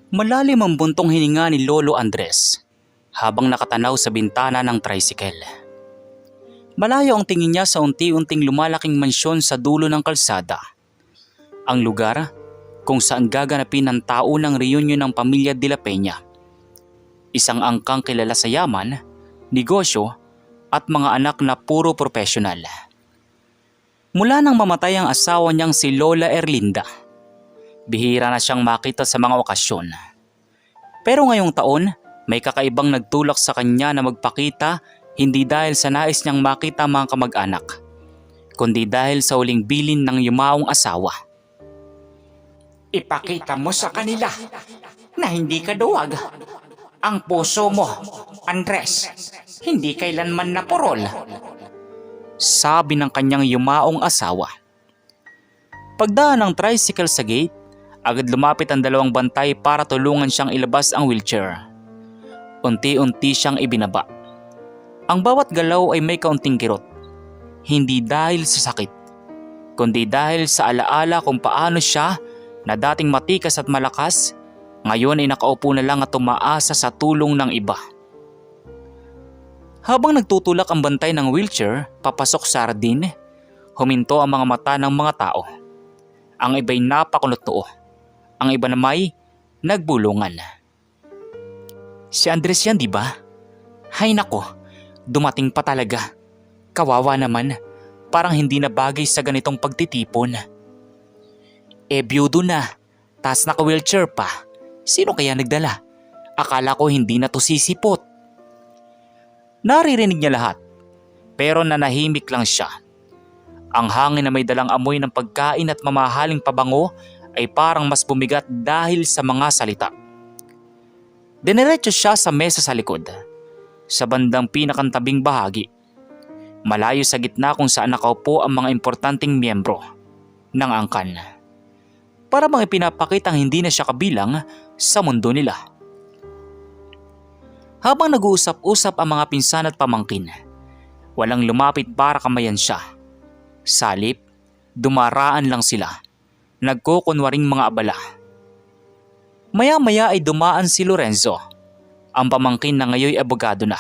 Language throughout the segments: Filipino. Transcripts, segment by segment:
Malalim ang buntong hininga ni Lolo Andres habang nakatanaw sa bintana ng tricycle. Malayo ang tingin niya sa unti-unting lumalaking mansyon sa dulo ng kalsada. Ang lugar kung saan gaganapin ang taunang reunion ng pamilya de la Peña. Isang angkang kilala sa yaman, negosyo at mga anak na puro profesional. Mula nang mamatay ang asawa niyang si Lola Erlinda, bihira na siyang makita sa mga okasyon. Pero ngayong taon, may kakaibang nagtulak sa kanya na magpakita hindi dahil sa nais niyang makita mga kamag-anak, kundi dahil sa huling bilin ng yumaong asawa. Ipakita mo sa kanila na hindi ka duwag. Ang puso mo, Andres, hindi kailanman napurol. Sabi ng kanyang yumaong asawa. Pagdaan ng tricycle sa gate, agad lumapit ang dalawang bantay para tulungan siyang ilabas ang wheelchair. Unti-unti siyang ibinaba. Ang bawat galaw ay may kaunting kirot. Hindi dahil sa sakit, kundi dahil sa alaala kung paano siya na dating matikas at malakas, ngayon ay nakaupo na lang at tumaasa sa tulong ng iba. Habang nagtutulak ang bantay ng wheelchair papasok sa hardin, huminto ang mga mata ng mga tao. Ang iba'y napakunot noo. Ang iba namay nagbulungan. Si Andres yan, di ba? Hay nako, dumating pa talaga. Kawawa naman, parang hindi na bagay sa ganitong pagtitipon. Byudo na, tas naka-wheelchair pa. Sino kaya nagdala? Akala ko hindi na to sisipot. Naririnig niya lahat, pero nanahimik lang siya. Ang hangin na may dalang amoy ng pagkain at mamahaling pabango ay parang mas bumigat dahil sa mga salita. Dineretso siya sa mesa sa likod, sa bandang pinakantabing bahagi. Malayo sa gitna kung saan nakaupo ang mga importanteng miyembro ng angkan. Para bang ipinapakitang hindi na siya kabilang sa mundo nila. Habang nag-uusap-usap ang mga pinsan at pamangkin, walang lumapit para kamayan siya. Salip, dumaraan lang sila, nagkukunwaring mga abala. Maya-maya ay dumaan si Lorenzo, ang pamangkin na ngayoy abogado na.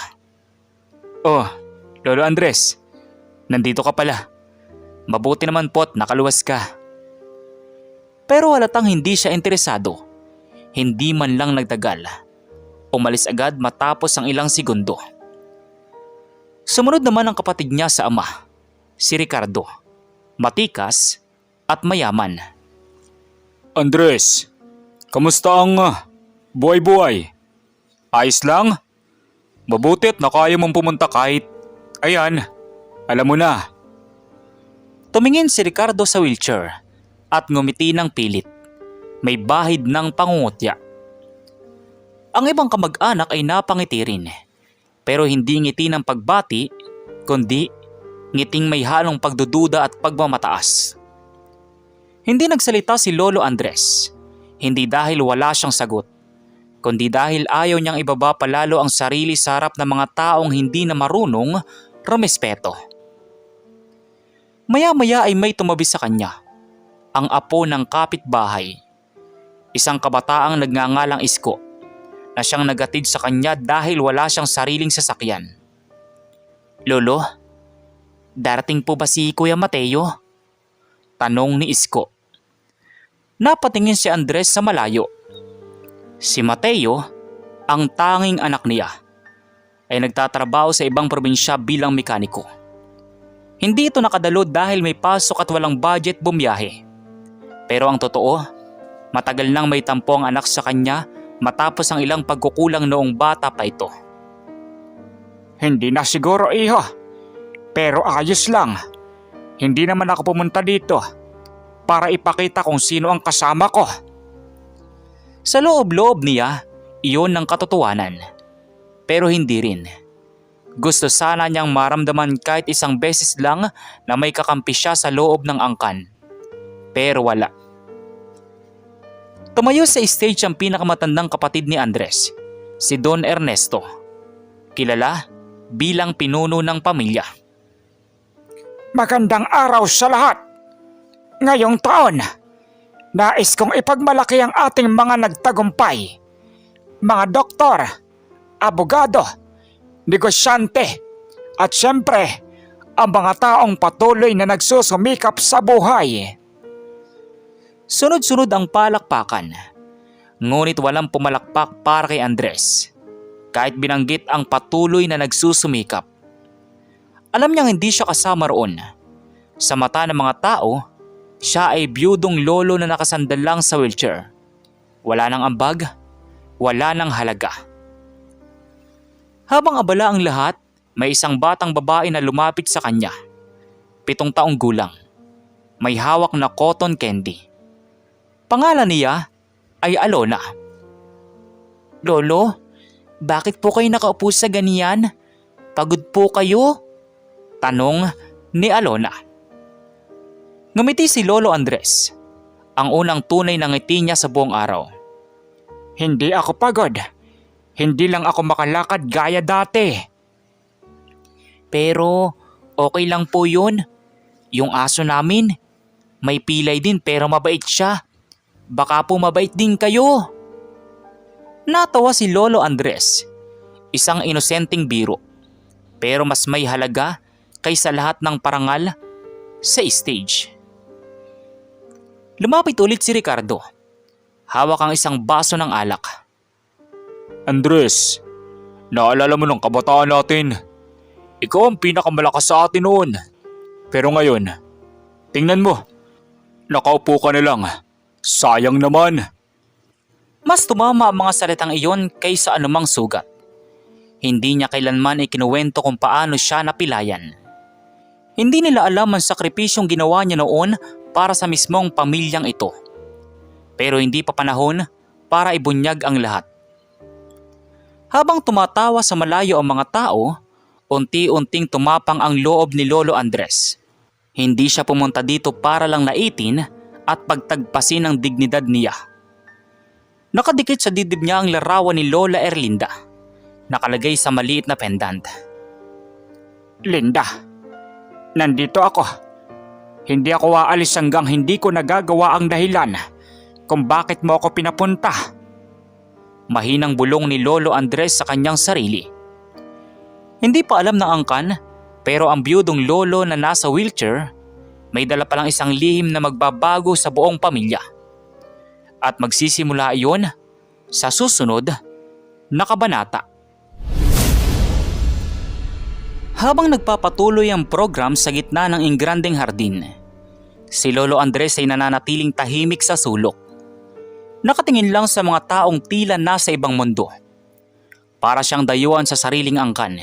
Oh, Lolo Andres, nandito ka pala. Mabuti naman po't nakaluwas ka. Pero halatang hindi siya interesado. Hindi man lang nagtagal. Umalis agad matapos ang ilang segundo. Sumunod naman ang kapatid niya sa ama, si Ricardo. Matikas at mayaman. Andres, kamusta ang buhay-buhay? Ayos lang? Mabutit na kaya mong pumunta kahit, ayan, alam mo na. Tumingin si Ricardo sa wheelchair at ngumiti ng pilit. May bahid ng pangungutya. Ang ibang kamag-anak ay napangiti rin, pero hindi ngiti ng pagbati, kundi ngiting may halong pagdududa at pagmamataas. Hindi nagsalita si Lolo Andres, hindi dahil wala siyang sagot, kundi dahil ayaw niyang ibaba palalo ang sarili sa harap ng mga taong hindi na marunong rumespeto. Maya-maya ay may tumabi sa kanya, ang apo ng kapitbahay, isang kabataang nagngangalang Isko, na siyang nagatid sa kanya dahil wala siyang sariling sasakyan. Lolo, darating po ba si Kuya Mateo? Tanong ni Isko. Napatingin si Andres sa malayo. Si Mateo, ang tanging anak niya, ay nagtatrabaho sa ibang probinsya bilang mekaniko. Hindi ito nakadalo dahil may pasok at walang budget bumiyahe. Pero ang totoo, matagal nang may tampo ang anak sa kanya matapos ang ilang pagkukulang noong bata pa ito. Hindi na siguro iho, pero ayos lang. Hindi naman ako pumunta dito para ipakita kung sino ang kasama ko. Sa loob-loob niya, iyon ang katotohanan. Pero hindi rin. Gusto sana niyang maramdaman kahit isang beses lang na may kakampi siya sa loob ng angkan. Pero wala. Tumayo sa stage ang pinakamatandang kapatid ni Andres, si Don Ernesto. Kilala bilang pinuno ng pamilya. Magandang araw sa lahat. Ngayong taon, Nais kong ipagmalaki ang ating mga nagtagumpay. Mga doktor, abogado, negosyante, at syempre, ang mga taong patuloy na nagsusumikap sa buhay. Sunod-sunod ang palakpakan. Ngunit walang pumalakpak para kay Andres. Kahit binanggit ang patuloy na nagsusumikap. Alam niyang hindi siya kasama roon. Sa mata ng mga tao, siya ay biyudong lolo na nakasandal lang sa wheelchair. Wala nang ambag, wala nang halaga. Habang abala ang lahat, may isang batang babae na lumapit sa kanya. 7 taong gulang. May hawak na cotton candy. Pangalan niya ay Alona. Lolo, bakit po kayo nakaupo sa ganyan? Pagod po kayo? Tanong ni Alona. Ngumiti si Lolo Andres. Ang unang tunay na ngiti niya sa buong araw. Hindi ako pagod. Hindi lang ako makalakad gaya dati. Pero okay lang po yun. Yung aso namin, may pilay din pero mabait siya. Baka po mabait din kayo. Natawa si Lolo Andres. Isang inosenteng biro. Pero mas may halaga kaysa lahat ng parangal sa stage. Lumapit ulit si Ricardo. Hawak ang isang baso ng alak. Andres, naalala mo ng kabataan natin. Ikaw ang pinakamalakas sa atin noon. Pero ngayon, tingnan mo. Nakaupo ka na lang. Sayang naman. Mas tumama ang mga salitang iyon kaysa anumang sugat. Hindi niya kailanman ikinuwento kung paano siya napilayan. Hindi nila alam ang sakripisyong ginawa niya noon para sa mismong pamilyang ito. Pero hindi pa panahon para ibunyag ang lahat. Habang tumatawa sa malayo ang mga tao, unti-unting tumapang ang loob ni Lolo Andres. Hindi siya pumunta dito para lang laitin at pagtagpasin ang dignidad niya. Nakadikit sa dibdib niya ang larawan ni Lola Erlinda, nakalagay sa maliit na pendant. Linda, nandito ako. Hindi ako aalis hanggang hindi ko nagagawa ang dahilan kung bakit mo ako pinapunta. Mahinang bulong ni Lolo Andres sa kanyang sarili. Hindi pa alam ng angkan, pero ang biyudong lolo na nasa wheelchair, may dala palang isang lihim na magbabago sa buong pamilya. At magsisimula iyon sa susunod na kabanata. Habang nagpapatuloy ang program sa gitna ng ingrandeng hardin, si Lolo Andres ay nananatiling tahimik sa sulok. Nakatingin lang sa mga taong tila nasa ibang mundo. Para siyang dayuhan sa sariling angkan.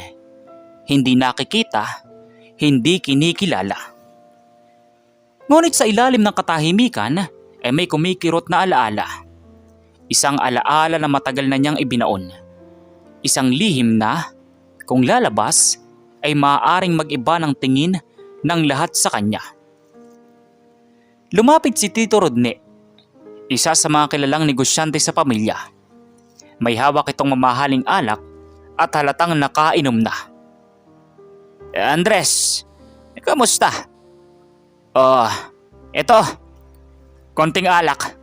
Hindi nakikita, hindi kinikilala. Ngunit sa ilalim ng katahimikan ay may kumikirot na alaala. Isang alaala na matagal na niyang ibinaon. Isang lihim na, kung lalabas, ay maaaring mag-iba ng tingin ng lahat sa kanya. Lumapit si Tito Rodne, isa sa mga kilalang negosyante sa pamilya. May hawak itong mamahaling alak at halatang nakainom na. Andres, kamusta? Eto, konting alak.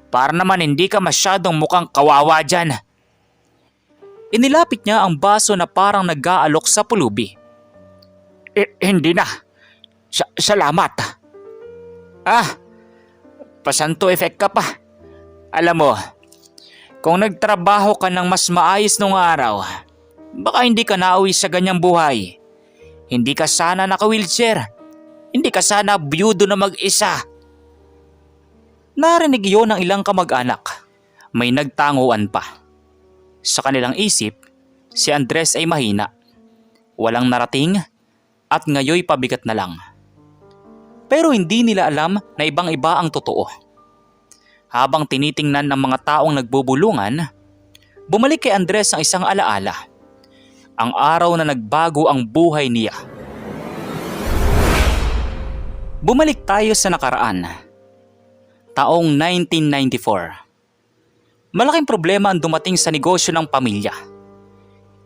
Para naman hindi ka masyadong mukhang kawawa dyan. Inilapit niya ang baso na parang nag-aalok sa pulubi. Hindi na. Salamat. Pasanto effect ka pa. Alam mo, kung nagtrabaho ka ng mas maayos nung araw, baka hindi ka nauwi sa ganyang buhay. Hindi ka sana naka-wheelchair. Hindi ka sana biyudo na mag-isa. Narinig yun ng ilang kamag-anak. May nagtanguan pa. Sa kanilang isip, si Andres ay mahina. Walang narating at ngayoy pabigat na lang. Pero hindi nila alam na ibang-iba ang totoo. Habang tinitingnan ng mga taong nagbubulungan, bumalik kay Andres ang isang alaala. Ang araw na nagbago ang buhay niya. Bumalik tayo sa nakaraan. Taong 1994. Malaking problema ang dumating sa negosyo ng pamilya.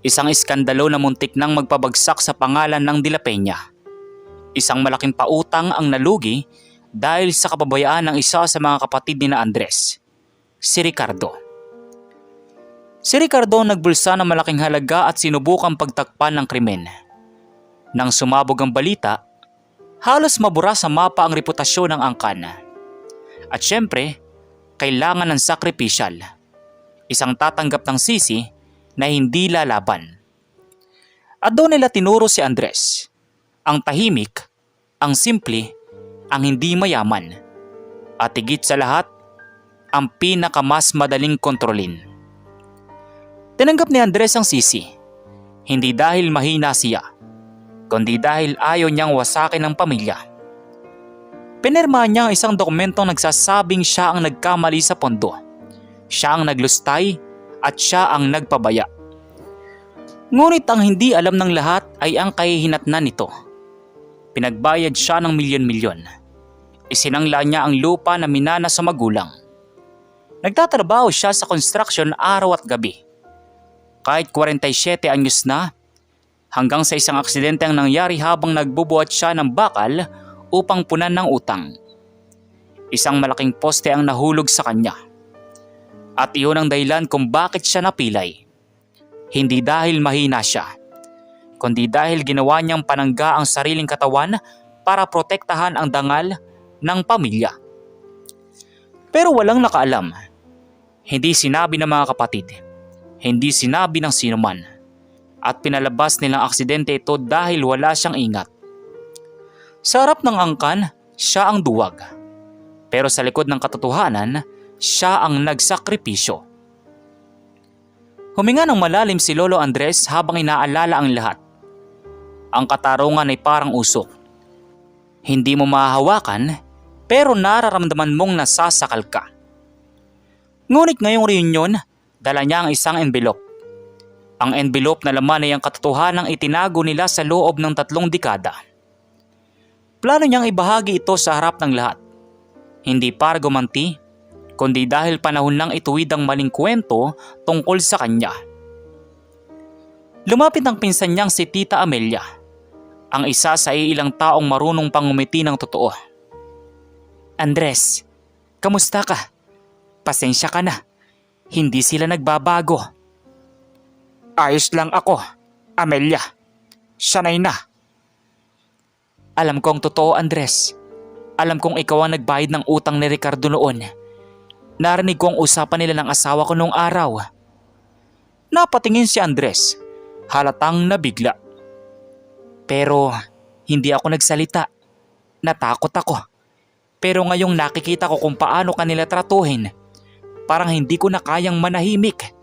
Isang iskandalo na muntik nang magpabagsak sa pangalan ng De La Peña. Isang malaking pautang ang nalugi dahil sa kapabayaan ng isa sa mga kapatid ni na Andres, si Ricardo. Si Ricardo nagbulsa ng malaking halaga at sinubukang pagtakpan ng krimen. Nang sumabog ang balita, halos mabura sa mapa ang reputasyon ng angkan. At syempre, kailangan ng sakripisyal. Isang tatanggap ng sisi na hindi lalaban. At doon nila tinuro si Andres, ang tahimik, ang simple, ang hindi mayaman, at higit sa lahat, ang pinakamas madaling kontrolin. Tinanggap ni Andres ang sisi, hindi dahil mahina siya, kundi dahil ayaw niyang wasakin ang pamilya. Pinirmahan niya ang isang dokumentong nagsasabing siya ang nagkamali sa pondo, siya ang naglustay at siya ang nagpabaya. Ngunit ang hindi alam ng lahat ay ang kahihinatnan nito. Pinagbayad siya ng milyon-milyon. Isinangla niya ang lupa na minana sa magulang. Nagtatrabaho siya sa construction araw at gabi. Kahit 47 anyos na, hanggang sa isang aksidente ang nangyari habang nagbubuhat siya ng bakal upang punan ng utang. Isang malaking poste ang nahulog sa kanya. At iyon ang dahilan kung bakit siya napilay. Hindi dahil mahina siya, kundi dahil ginawa niyang panangga ang sariling katawan para protektahan ang dangal ng pamilya. Pero walang nakaalam. Hindi sinabi ng mga kapatid. Hindi sinabi ng sinuman. At pinalabas nilang aksidente ito dahil wala siyang ingat. Sa harap ng angkan, siya ang duwag. Pero sa likod ng katotohanan, siya ang nagsakripisyo. Huminga ng malalim si Lolo Andres habang inaalala ang lahat. Ang katarungan ay parang usok. Hindi mo mahahawakan pero nararamdaman mong nasasakal ka. Ngunit ngayong reunion, dala niya ang isang envelope. Ang envelope na laman ay ang katotohanang itinago nila sa loob ng 3 dekada. Plano niyang ibahagi ito sa harap ng lahat. Hindi para gumanti, kundi dahil panahon nang ituwid ang maling kwento tungkol sa kanya. Lumapit ang pinsan niyang si Tita Amelia, ang isa sa ilang taong marunong pangumiti ng totoo. Andres, kamusta ka? Pasensya ka na. Hindi sila nagbabago. Ayos lang ako, Amelia. Sanay na. Alam kong totoo, Andres. Alam kong ikaw ang nagbayad ng utang ni Ricardo noon. Narinig ko ang usapan nila ng asawa ko noong araw. Napatingin si Andres, halatang nabigla. Pero hindi ako nagsalita. Natakot ako. Pero ngayong nakikita ko kung paano kanila tratuhin, parang hindi ko na kayang manahimik.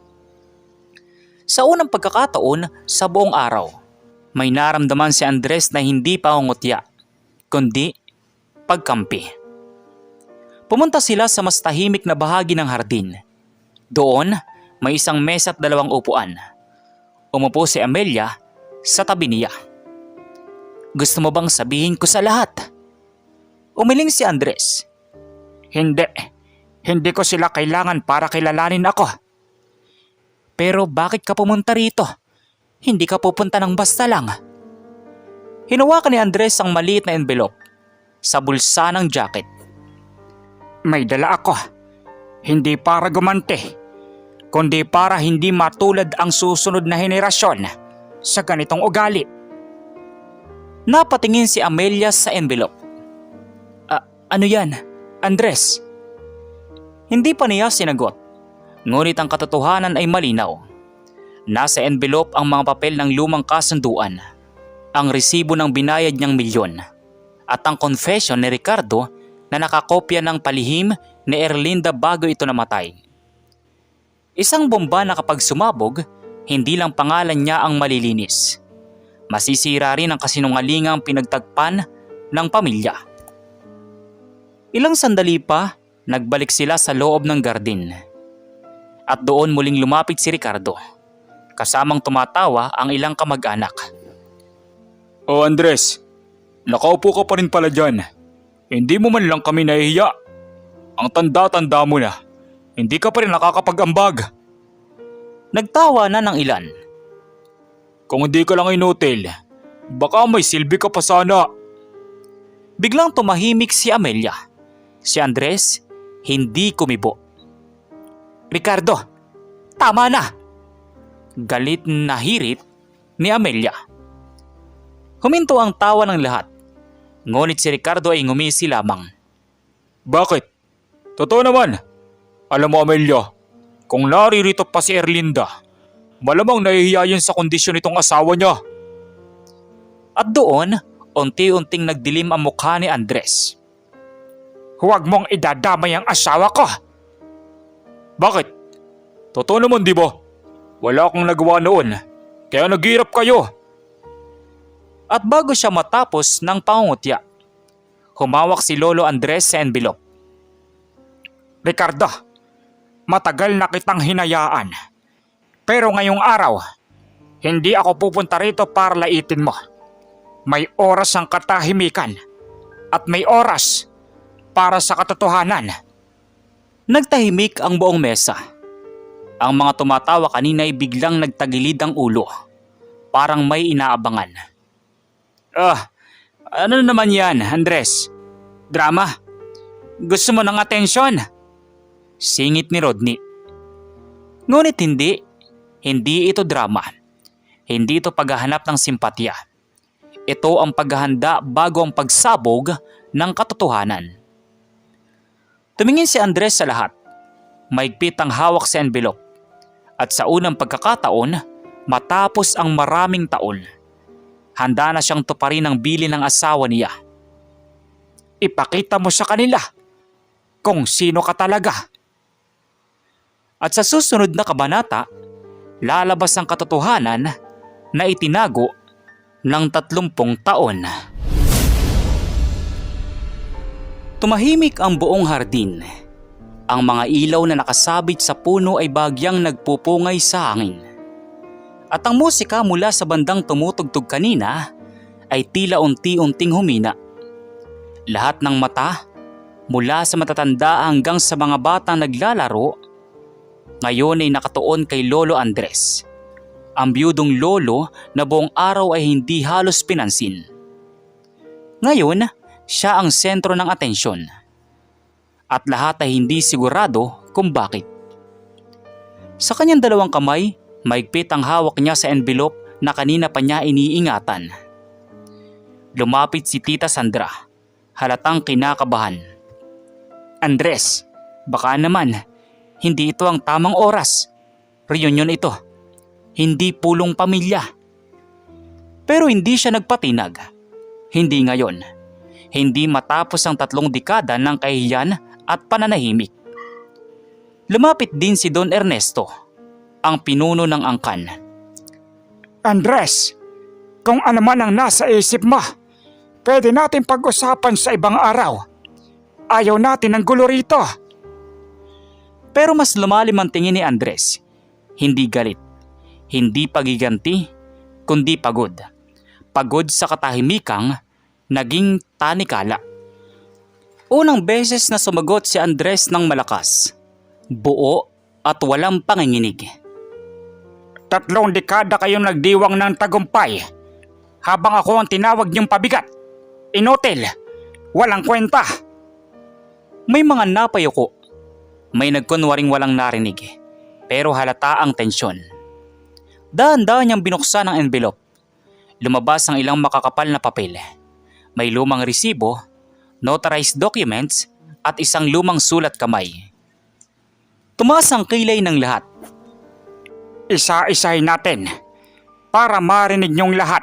Sa unang pagkakataon sa buong araw, may naramdaman si Andres na hindi pangungutya, kundi pagkampi. Pumunta sila sa mas tahimik na bahagi ng hardin. Doon, may isang mesa at 2 upuan. Umupo si Amelia sa tabi niya. Gusto mo bang sabihin ko sa lahat? Umiling si Andres. Hindi ko sila kailangan para kilalanin ako. Pero bakit ka pumunta rito? Hindi ka pupunta ng basta lang. Hinawakan ni Andres ang maliit na envelope sa bulsa ng jacket. May dala ako. Hindi para gumanti, kundi para hindi matulad ang susunod na henerasyon sa ganitong ugali. Napatingin si Amelia sa envelope. Ano yan, Andres? Hindi pa niya sinagot. Ngunit ang katotohanan ay malinaw. Nasa envelope ang mga papel ng lumang kasunduan, ang resibo ng binayad niyang milyon, at ang confession ni Ricardo na nakakopya ng palihim ni Erlinda bago ito namatay. Isang bomba na kapag sumabog, hindi lang pangalan niya ang malilinis. Masisira rin ang kasinungalingang pinagtagpan ng pamilya. Ilang sandali pa, nagbalik sila sa loob ng gardin. At doon muling lumapit si Ricardo. Kasamang tumatawa ang ilang kamag-anak. O Andres, nakaupo ka pa rin pala dyan. Hindi mo man lang kami nahihiya. Ang tanda-tanda mo na. Hindi ka pa rin nakakapag-ambag. Nagtawa na ng ilan. Kung hindi ka lang inutil, baka may silbi ka pa sana. Biglang tumahimik si Amelia. Si Andres hindi kumibo. Ricardo, tama na! Galit na hirit ni Amelia. Huminto ang tawa ng lahat. Ngunit si Ricardo ay ngumisi lamang. Bakit? Totoo naman. Alam mo Amelia, kung naririto pa si Erlinda, malamang nahihiya yun sa kondisyon nitong asawa niya. At doon, unti-unting nagdilim ang mukha ni Andres. Huwag mong idadamay ang asawa ko. Bakit? Totoo naman di ba? Wala akong nagawa noon, kaya naghirap kayo. At bago siya matapos ng pangungutya, humawak si Lolo Andres sa envelope. Ricardo, matagal na kitang hinayaan. Pero ngayong araw, hindi ako pupunta rito para laitin mo. May oras ang katahimikan at may oras para sa katotohanan. Nagtahimik ang buong mesa. Ang mga tumatawa kanina ay biglang nagtagilid ang ulo. Parang may inaabangan. Ano naman yan, Andres? Drama? Gusto mo ng atensyon? Singit ni Rodney. Ngunit hindi. Hindi ito drama. Hindi ito paghahanap ng simpatya. Ito ang paghahanda bago ang pagsabog ng katotohanan. Tumingin si Andres sa lahat. Maigpit ang hawak sa envelope. At sa unang pagkakataon, matapos ang maraming taon, handa na siyang tuparin ang bilin ng asawa niya. Ipakita mo sa kanila kung sino ka talaga. At sa susunod na kabanata, lalabas ang katotohanan na itinago ng 30 taon. Tumahimik ang buong hardin. Ang mga ilaw na nakasabit sa puno ay bagyang nagpupungay sa hangin. At ang musika mula sa bandang tumutugtog kanina ay tila unti-unting humina. Lahat ng mata, mula sa matatanda hanggang sa mga batang naglalaro, ngayon ay nakatuon kay Lolo Andres. Ang biyudong lolo na buong araw ay hindi halos pinansin. Ngayon, siya ang sentro ng atensyon. At lahat ay hindi sigurado kung bakit. Sa kanyang dalawang kamay, maigpit ang hawak niya sa envelope na kanina pa niya iniingatan. Lumapit si Tita Sandra, halatang kinakabahan. Andres, baka naman, hindi ito ang tamang oras. Reunion ito. Hindi pulong pamilya. Pero hindi siya nagpatinag. Hindi ngayon. Hindi matapos ang 3 dekada ng kahihiyan at pananahimik. Lumapit din si Don Ernesto, ang pinuno ng angkan. Andres, kung ano man ang nasa isip mo, pwede natin pag-usapan sa ibang araw. Ayaw natin ng gulo rito. Pero mas lumalim ang tingin ni Andres. Hindi galit, hindi pagiganti, kundi pagod. Pagod sa katahimikang naging tanikala. Unang beses na sumagot si Andres ng malakas, buo at walang panginginig. 3 dekada kayong nagdiwang ng tagumpay, habang ako ang tinawag niyong pabigat, inutil, walang kwenta. May mga napayuko. May nagkunwaring walang narinig, pero halata ang tensyon. Dahan-dahan niyang binuksan ang envelope. Lumabas ang ilang makakapal na papel. May lumang resibo, notarized documents at isang lumang sulat kamay. Tumaas ang kilay ng lahat. Isa-isahin natin para marinig niyong lahat.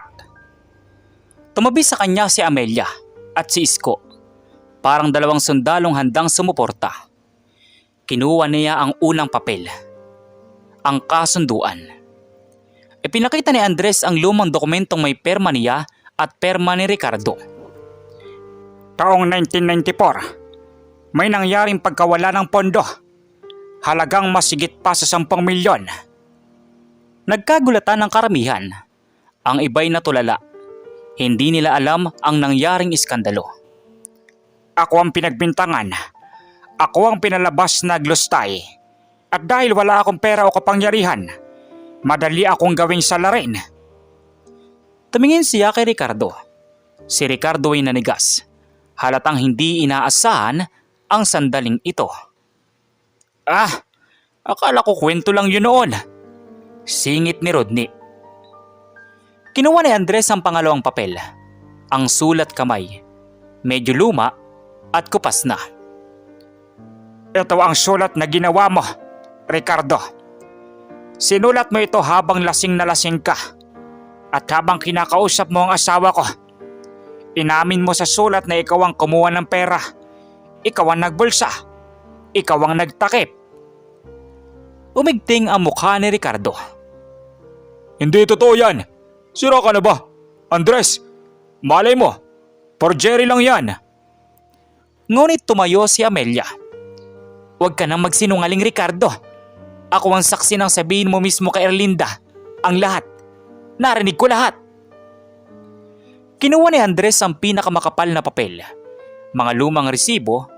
Tumabi sa kanya si Amelia at si Isko. Parang 2 sundalong handang sumuporta. Kinuha niya ang unang papel. Ang kasunduan. Ipinakita ni Andres ang lumang dokumentong may perma niya at perma ni Ricardo. Taong 1994, may nangyaring pagkawala ng pondo. Halagang masigit pa sa 10 milyon. Nagkagulatan ng karamihan. Ang iba'y natulala. Hindi nila alam ang nangyaring iskandalo. Ako ang pinagbintangan. Ako ang pinalabas na glustay. At dahil wala akong pera o kapangyarihan, madali akong gawing salarin. Tumingin siya kay Ricardo. Si Ricardo ay nanigas. Halatang hindi inaasahan ang sandaling ito. Akala ko kwento lang yun noon. Singit ni Rodney. Kinuha ni Andres ang pangalawang papel. Ang sulat kamay. Medyo luma at kupas na. Ito ang sulat na ginawa mo, Ricardo. Sinulat mo ito habang lasing na lasing ka. At habang kinakausap mo ang asawa ko, inamin mo sa sulat na ikaw ang kumuha ng pera. Ikaw ang nagbulsa. Ikaw ang nagtakip. Umigting ang mukha ni Ricardo. Hindi totoo yan. Sira ka na ba? Andres, malay mo. Forgery lang yan. Ngunit tumayo si Amelia. Huwag ka nang magsinungaling, Ricardo. Ako ang saksi ng sabihin mo mismo kay Erlinda. Ang lahat. Narinig ko lahat. Kinuha ni Andres ang pinakamakapal na papel. Mga lumang resibo,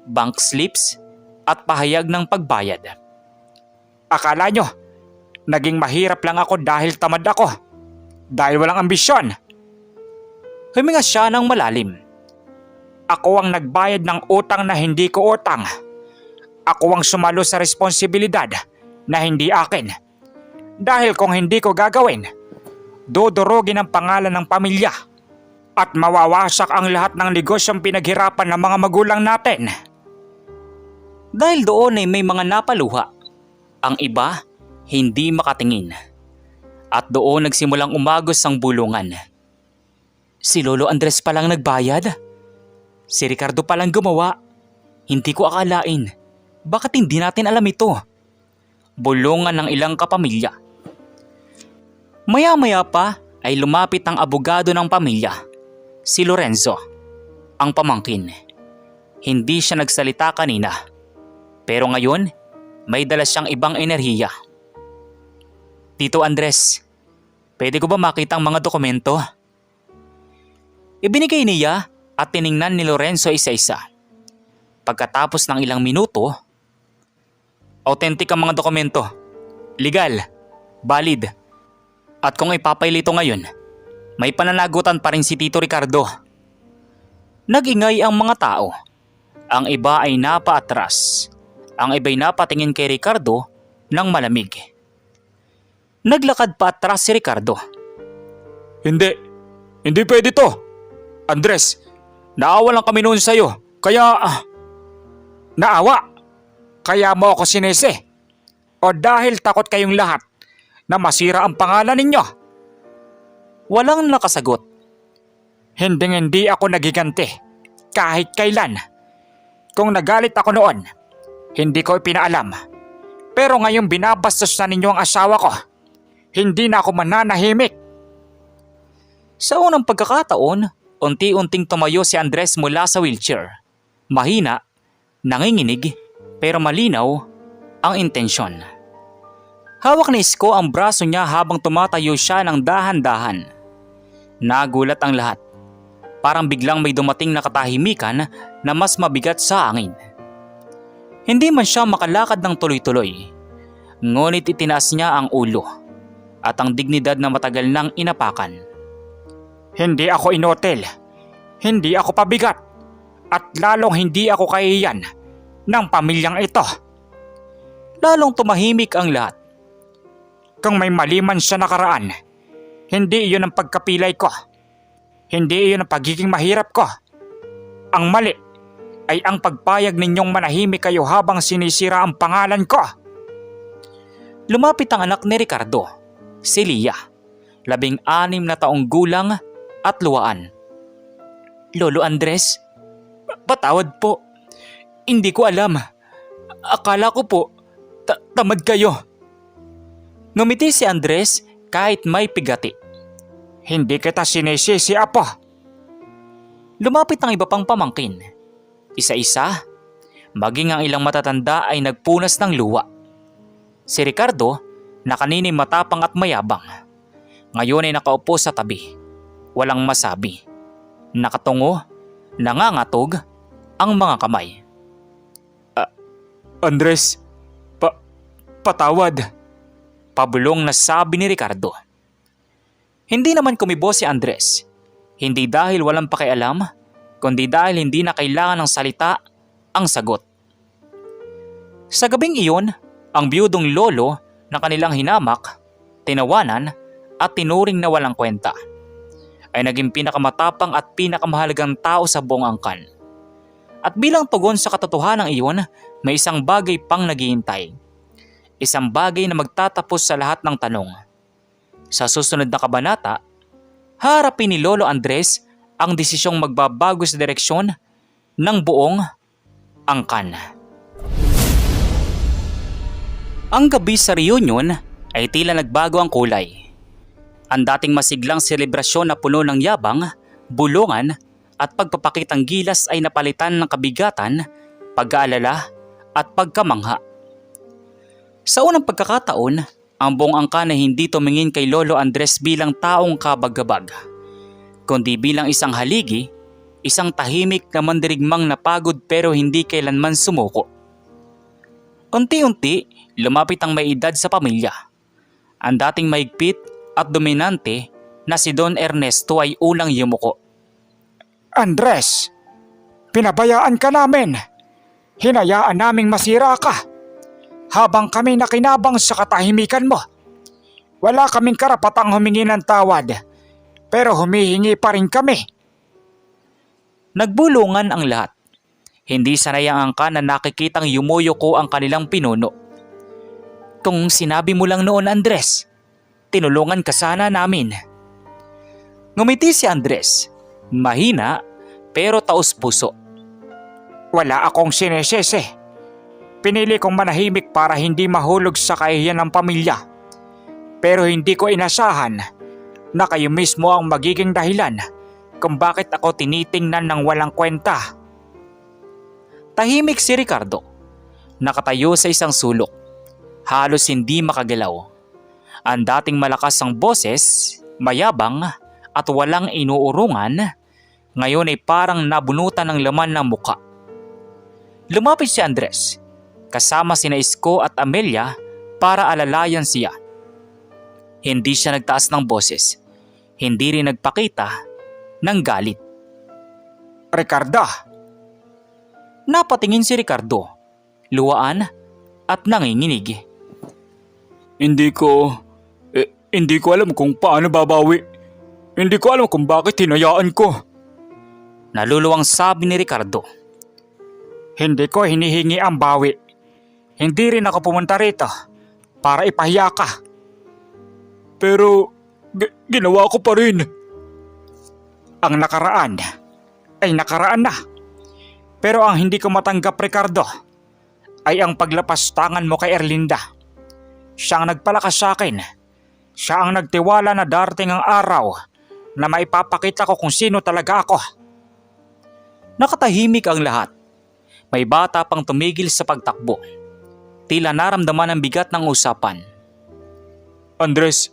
bank slips, at pahayag ng pagbayad. Akala nyo, naging mahirap lang ako dahil tamad ako. Dahil walang ambisyon. Huminga siya ng malalim. Ako ang nagbayad ng utang na hindi ko utang. Ako ang sumalo sa responsibilidad na hindi akin. Dahil kung hindi ko gagawin, dudurugin ang pangalan ng pamilya at mawawasak ang lahat ng negosyong pinaghirapan ng mga magulang natin. Dahil doon ay may mga napaluha. Ang iba, hindi makatingin. At doon nagsimulang umagos ang bulungan. Si Lolo Andres palang nagbayad? Si Ricardo palang gumawa? Hindi ko akalain. Bakit hindi natin alam ito? Bulungan ng ilang kapamilya. Maya-maya pa ay lumapit ang abogado ng pamilya, si Lorenzo, ang pamangkin. Hindi siya nagsalita kanina. Pero ngayon, may dala siyang ibang enerhiya. Tito Andres, pwede ko ba makita ang mga dokumento? Ibinigay niya at tiningnan ni Lorenzo isa-isa. Pagkatapos ng ilang minuto, authentic ang mga dokumento. Legal, valid. At kung ipapail ito ngayon, may pananagutan pa rin si Tito Ricardo. Nag-ingay ang mga tao. Ang iba ay napaatras. Ang iba'y napatingin kay Ricardo ng malamig. Naglakad pa atras si Ricardo. Hindi pwede to. Andres, naawa lang kami noon sa'yo. Kaya... Naawa? Kaya mo ako sinisi? O dahil takot kayong lahat na masira ang pangalan ninyo? Walang nakasagot. Hindi ako nagiganti kahit kailan. Kung nagalit ako noon, hindi ko ipinaalam. Pero ngayong binabastos na ninyo ang asawa ko, hindi na ako mananahimik. Sa unang pagkakataon, unti-unting tumayo si Andres mula sa wheelchair. Mahina, nanginginig, pero malinaw ang intensyon. Hawak ni Isko ang braso niya habang tumatayo siya ng dahan-dahan. Nagulat ang lahat. Parang biglang may dumating na katahimikan na mas mabigat sa angin. Hindi man siya makalakad ng tuloy-tuloy. Ngunit itinaas niya ang ulo at ang dignidad na matagal nang inapakan. Hindi ako inotel. Hindi ako pabigat. At lalong hindi ako kahihiyan ng pamilyang ito. Lalong tumahimik ang lahat. Kung may mali man siya nakaraan, hindi iyon ang pagkapilay ko. Hindi iyon ang pagiging mahirap ko. Ang mali ay ang pagpayag ninyong manahimik kayo habang sinisira ang pangalan ko. Lumapit ang anak ni Ricardo, si Lia, 16 na taong gulang at luwaan. Lolo Andres, patawad po. Hindi ko alam. Akala ko po, tamad kayo. Ngumiti si Andres kahit may pigati. Hindi kita sinisisi, Apo. Lumapit ang iba pang pamangkin. Isa-isa, maging ang ilang matatanda ay nagpunas ng luha. Si Ricardo, na kanina'y matapang at mayabang, ngayon ay nakaupo sa tabi. Walang masabi. Nakatungo, nangangatog ang mga kamay. Andres, patawad. Pabulong na sabi ni Ricardo. Hindi naman kumibo si Andres. Hindi dahil walang pakialam, kundi dahil hindi na kailangan ng salita ang sagot. Sa gabing iyon, ang biyudong lolo na kanilang hinamak, tinawanan at tinuring na walang kwenta ay naging pinakamatapang at pinakamahalagang tao sa buong angkan. At bilang tugon sa katotohanan iyon, may isang bagay pang naghihintay. Isang bagay na magtatapos sa lahat ng tanong. Sa susunod na kabanata, harapin ni Lolo Andres ang desisyong magbabago sa direksyon ng buong angkan. Ang gabi sa reunion ay tila nagbago ang kulay. Ang dating masiglang selebrasyon na puno ng yabang, bulungan at pagpapakitang gilas ay napalitan ng kabigatan, pag-aalala at pagkamangha. Sa unang pagkakataon, ang buong angkan ay hindi tumingin kay Lolo Andres bilang taong kabag-gabag, kundi bilang isang haligi, isang tahimik na mandirigmang napagod pero hindi kailanman sumuko. Unti-unti, lumapit ang may edad sa pamilya. Ang dating mahigpit at dominante na si Don Ernesto ay unang yumuko. Andres, pinabayaan ka namin. Hinayaan naming masira ka. Habang kami nakinabang sa katahimikan mo. Wala kaming karapatang humingi ng tawad, pero humihingi pa rin kami. Nagbulungan ang lahat. Hindi sanay ang angkan na nakikitang yumuyuko ang kanilang pinuno. Kung sinabi mo lang noon, Andres, tinulungan ka sana namin. Ngumiti si Andres, mahina pero taos puso. Wala akong sinesese. Pinili kong manahimik para hindi mahulog sa kahihiyan ng pamilya. Pero hindi ko inasahan na kayo mismo ang magiging dahilan kung bakit ako tinitingnan ng walang kwenta. Tahimik si Ricardo, nakatayo sa isang sulok, halos hindi makagalaw. Ang dating malakas ang boses, mayabang at walang inuurungan, ngayon ay parang nabunutan ng laman ng muka. Lumapit si Andres, kasama sina Isko at Amelia para alalayan siya. Hindi siya nagtaas ng boses, hindi rin nagpakita ng galit. Ricardo, Napatingin si Ricardo, luwaan at nanginginig. Hindi ko alam kung paano babawi. Hindi ko alam kung bakit hinayaan ko. Naluluwang sabi ni Ricardo. hindi ko hinihingi ang bawi. Hindi rin ako pumunta rito para ipahiya ka. Pero ginawa ko pa rin. Ang nakaraan ay nakaraan na. Pero ang hindi ko matanggap, Ricardo, ay ang paglapas tangan mo kay Erlinda. Siya ang nagpalakas sa akin. Siya ang nagtiwala na darating ang araw na maipapakita ko kung sino talaga ako. Nakatahimik ang lahat. May bata pang tumigil sa pagtakbo. Tila naramdaman ang bigat ng usapan. Andres,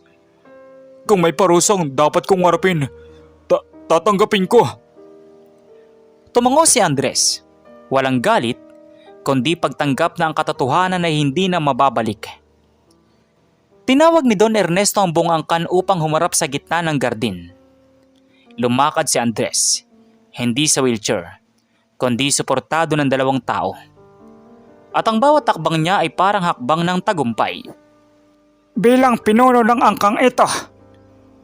kung may parusang dapat kong harapin, tatanggapin ko. Tumango si Andres. Walang galit, kundi pagtanggap na ang katotohanan ay hindi na mababalik. Tinawag ni Don Ernesto ang buong angkan upang humarap sa gitna ng gardin. Lumakad si Andres, hindi sa wheelchair, kundi suportado ng 2 tao. At ang bawat takbang niya ay parang hakbang ng tagumpay. Bilang pinuno ng angkang ito,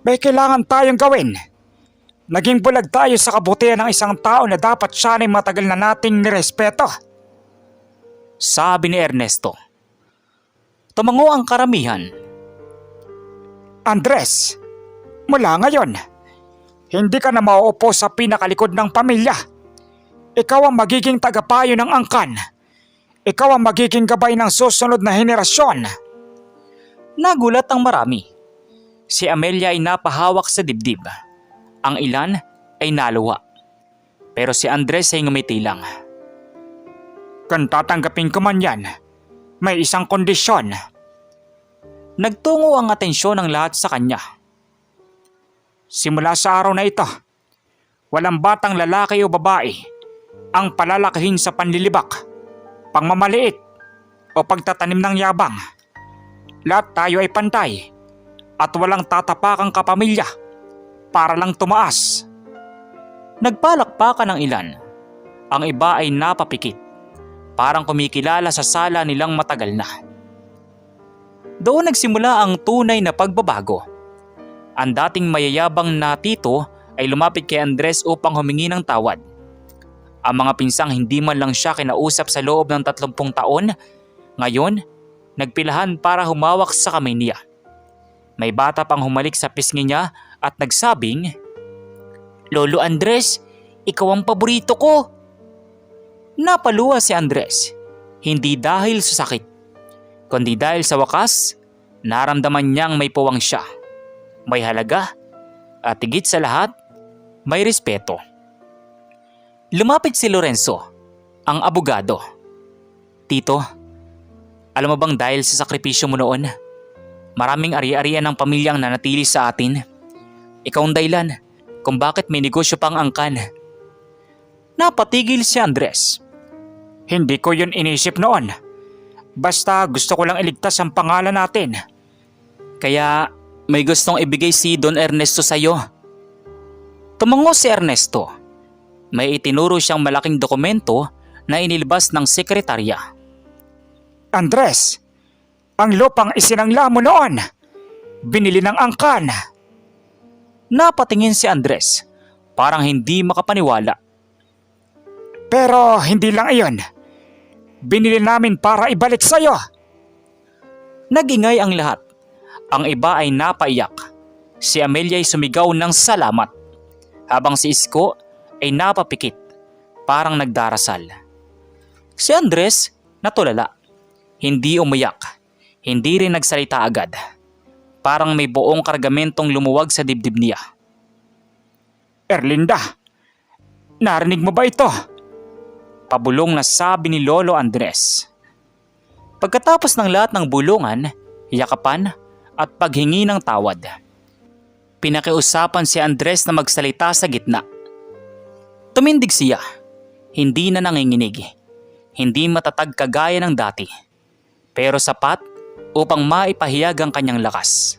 may kailangan tayong gawin. Naging bulag tayo sa kabutihan ng isang tao na dapat siya ay matagal na nating nirespeto. Sabi ni Ernesto. Tumango ang karamihan. Andres, mula ngayon, hindi ka na mauupo sa pinakalikod ng pamilya. Ikaw ang magiging tagapayo ng angkan. Ikaw ang magiging gabay ng susunod na henerasyon. Nagulat ang marami. Si Amelia ay napahawak sa dibdib. Ang ilan ay naluwa. Pero si Andres ay ngumiti lang. Kung tatanggapin ko man yan, may isang kondisyon. Nagtungo ang atensyon ng lahat sa kanya. Simula sa araw na ito, walang batang lalaki o babae ang palalakihin sa panlilibak, pangmamaliit o pagtatanim ng yabang. Lahat tayo ay pantay at walang tatapakang kapamilya para lang tumaas. Nagpalakpakan ng ilan. Ang iba ay napapikit. Parang kumikilala sa sala nilang matagal na. Doon nagsimula ang tunay na pagbabago. Ang dating mayayabang na tito ay lumapit kay Andres upang humingi ng tawad. Ang mga pinsang hindi man lang siya kinausap sa loob ng 30 taon, ngayon, nagpilahan para humawak sa kamay niya. May bata pang humalik sa pisngi niya at nagsabing, "Lolo Andres, ikaw ang paborito ko." Napaluwa si Andres, hindi dahil sa sakit, kundi dahil sa wakas, naramdaman niyang may puwang siya, may halaga, at higit sa lahat, may respeto. Lumapit si Lorenzo, ang abogado. "Tito, alam mo bang dahil sa sakripisyo mo noon, maraming ari-arian ng pamilyang nanatili sa atin? Ikaw ang dahilan kung bakit may negosyo pang angkan." Napatigil si Andres. Hindi ko yun inisip noon. Basta gusto ko lang iligtas ang pangalan natin. Kaya may gustong ibigay si Don Ernesto sa'yo. Tumango si Ernesto. May itinuro siyang malaking dokumento na inilabas ng sekretarya. Andres, ang lupang isinangla mo noon, binili ng angkan. Napatingin si Andres, parang hindi makapaniwala. Pero hindi lang iyon. Binili namin para ibalik sa'yo. Nagingay ang lahat. Ang iba ay napaiyak. Si Amelia ay sumigaw ng salamat. Habang si Isko ay napapikit, parang nagdarasal. Si Andres natulala. Hindi umiyak. Hindi rin nagsalita agad. Parang may buong kargamentong lumuwag sa dibdib niya. Erlinda, narinig mo ba ito? Pabulong na sabi ni Lolo Andres. Pagkatapos ng lahat ng bulungan, yakapan at paghingi ng tawad, pinakiusapan si Andres na magsalita sa gitna. Tumindig siya, hindi na nanginginig, hindi matatag kagaya ng dati, pero sapat upang maipahayag ang kanyang lakas.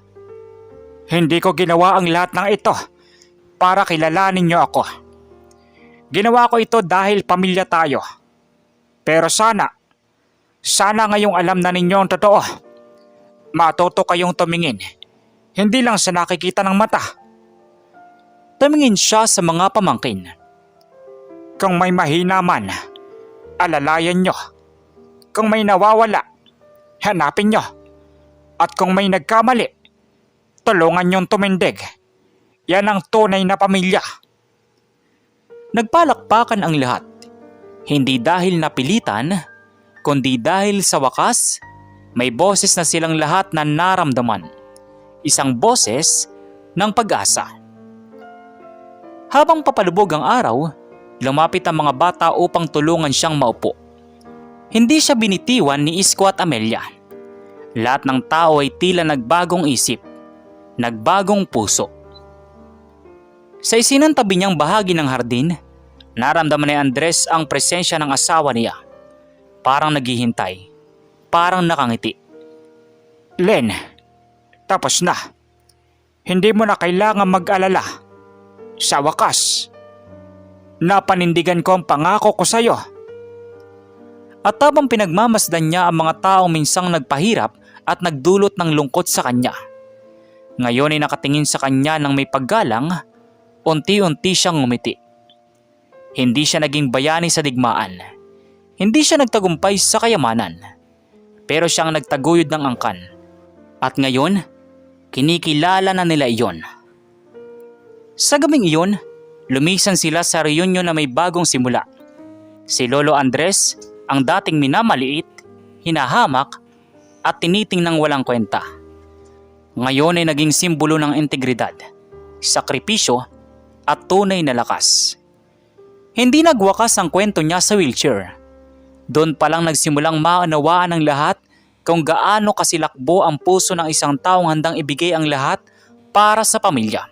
Hindi ko ginawa ang lahat ng ito para kilalanin niyo ako. Ginawa ko ito dahil pamilya tayo. Pero sana ngayong alam na ninyo ang totoo. Matuto kayong tumingin, hindi lang sa nakikita ng mata. Tumingin siya sa mga pamangkin. Kung may mahina man, alalayan nyo. Kung may nawawala, hanapin nyo. At kung may nagkamali, tulungan nyong tumindig. Yan ang tunay na pamilya. Nagpalakpakan ang lahat. Hindi dahil napilitan, kundi dahil sa wakas, may boses na silang lahat na naramdaman. Isang boses ng pag-asa. Habang papalubog ang araw, lumapit ang mga bata upang tulungan siyang maupo. Hindi siya binitiwan ni Isko at Amelia. Lahat ng tao ay tila nagbagong isip, nagbagong puso. Sa isinantabi niyang bahagi ng hardin, naramdaman ni Andres ang presensya ng asawa niya. Parang naghihintay, parang nakangiti. Len, tapos na. Hindi mo na kailangan mag-alala. Sa wakas, napanindigan ko ang pangako ko sa'yo. At habang pinagmamasdan niya ang mga taong minsang nagpahirap at nagdulot ng lungkot sa kanya, ngayon ay nakatingin sa kanya ng may paggalang, unti-unti siyang ngumiti. Hindi siya naging bayani sa digmaan. Hindi siya nagtagumpay sa kayamanan. Pero siyang nagtaguyod ng angkan. At ngayon, kinikilala na nila iyon. Sa gabing iyon, lumisan sila sa reunion na may bagong simula. Si Lolo Andres, ang dating minamaliit, hinahamak, at tinitingnang walang kwenta. Ngayon ay naging simbolo ng integridad, sakripisyo, at tunay na lakas. Hindi nagwakas ang kwento niya sa wheelchair. Doon pa lang nagsimulang maunawaan ng lahat kung gaano kasilakbo ang puso ng isang taong handang ibigay ang lahat para sa pamilya.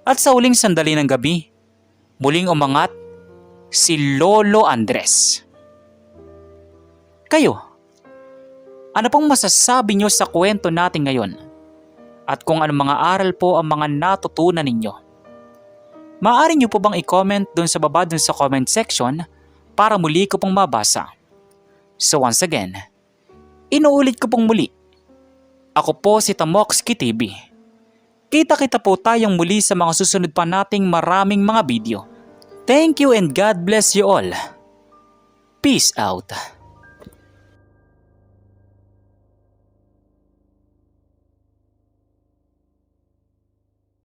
At sa huling sandali ng gabi, muling umangat si Lolo Andres. Kayo, ano pong masasabi niyo sa kwento natin ngayon? At kung anong mga aral po ang mga natutunan ninyo? Maaari niyo po bang i-comment dun sa baba dun sa comment section para muli ko pong mabasa. So once again, inuulit ko pong muli. Ako po si Tamoxki TV. Kita-kita po tayong muli sa mga susunod pa nating maraming mga video. Thank you and God bless you all. Peace out.